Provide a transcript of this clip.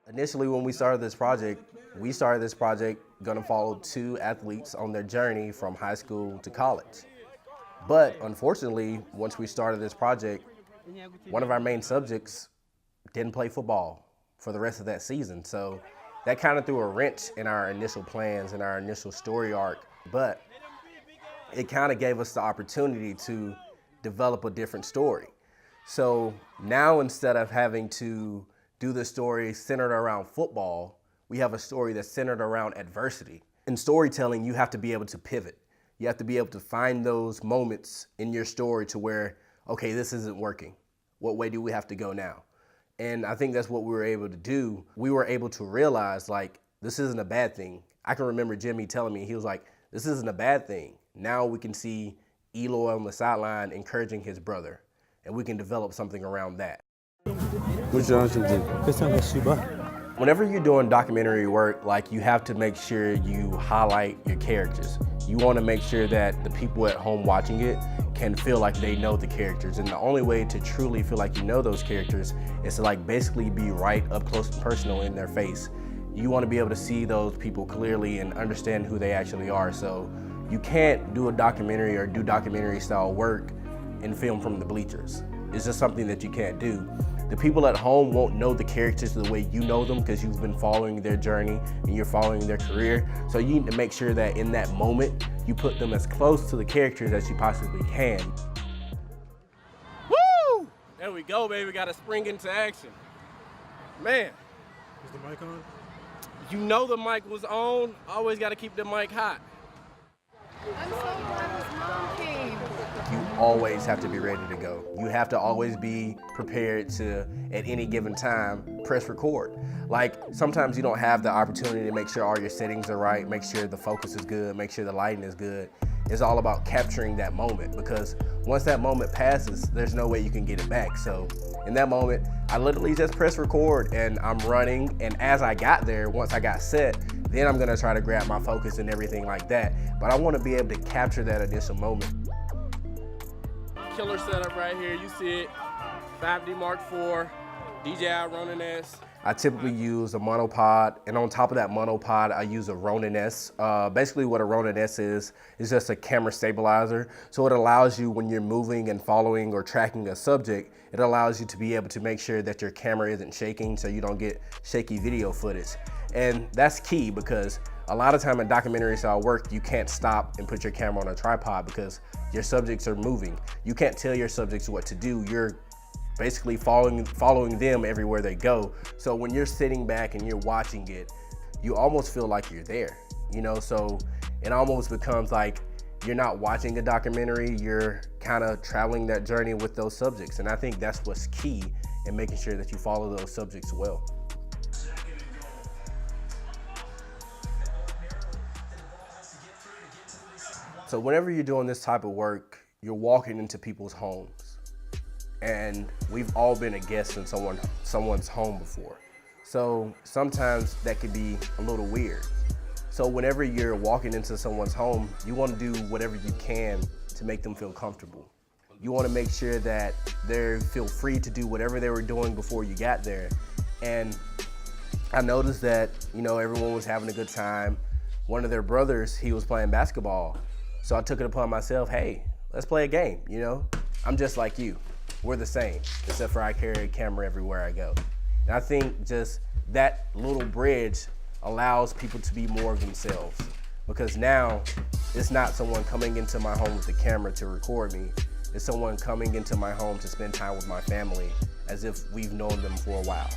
Initially, when we started this project gonna follow two athletes on their journey from high school to college. But unfortunately, once we started this project, one of our main subjects didn't play football for the rest of that season. So that kind of threw a wrench in our initial plans and our initial story arc. But it kind of gave us the opportunity to develop a different story. So now, instead of having to do the story centered around football, we have a story that's centered around adversity. In storytelling, you have to be able to pivot. You have to be able to find those moments in your story to where, okay, this isn't working. What way do we have to go now? And I think that's what we were able to do. We were able to realize, like, this isn't a bad thing. I can remember Jimmy telling me, he was like, this isn't a bad thing. Now we can see Eloi on the sideline encouraging his brother, and we can develop something around that. Whenever you're doing documentary work, like, you have to make sure you highlight your characters. You want to make sure that the people at home watching it can feel like they know the characters. And the only way to truly feel like you know those characters is to, like, basically be right up close and personal in their face. You want to be able to see those people clearly and understand who they actually are. So you can't do a documentary or do documentary style work and film from the bleachers. It's just something that you can't do. The people at home won't know the characters the way you know them because you've been following their journey and you're following their career. So you need to make sure that in that moment, you put them as close to the characters as you possibly can. Woo! There we go, baby. Got to spring into action. Man. Is the mic on? You know the mic was on. Always got to keep the mic hot. I'm so glad his mom came. You always have to be ready to go. You have to always be prepared to, at any given time, press record. Like, sometimes you don't have the opportunity to make sure all your settings are right, make sure the focus is good, make sure the lighting is good. It's all about capturing that moment, because once that moment passes, there's no way you can get it back. So in that moment, I literally just press record and I'm running. And as I got there, once I got set, then I'm gonna try to grab my focus and everything like that. But I wanna be able to capture that initial moment. Killer setup right here, you see it. 5D Mark IV, DJI Ronin S. I typically use a monopod, and on top of that monopod, I use a Ronin S. Basically what a Ronin S is just a camera stabilizer. So it allows you, when you're moving and following or tracking a subject, it allows you to be able to make sure that your camera isn't shaking so you don't get shaky video footage. And that's key, because a lot of time in documentary style work, you can't stop and put your camera on a tripod because your subjects are moving. You can't tell your subjects what to do. You're basically following them everywhere they go. So when you're sitting back and you're watching it, you almost feel like you're there, you know? So it almost becomes like you're not watching a documentary, you're kind of traveling that journey with those subjects. And I think that's what's key in making sure that you follow those subjects well. So whenever you're doing this type of work, you're walking into people's homes. And we've all been a guest in someone's home before. So sometimes that could be a little weird. So whenever you're walking into someone's home, you want to do whatever you can to make them feel comfortable. You want to make sure that they feel free to do whatever they were doing before you got there. And I noticed that, you know, everyone was having a good time. One of their brothers, he was playing basketball. So I took it upon myself, hey, let's play a game, you know? I'm just like you. We're the same, except for I carry a camera everywhere I go. And I think just that little bridge allows people to be more of themselves, because now it's not someone coming into my home with a camera to record me. It's someone coming into my home to spend time with my family as if we've known them for a while.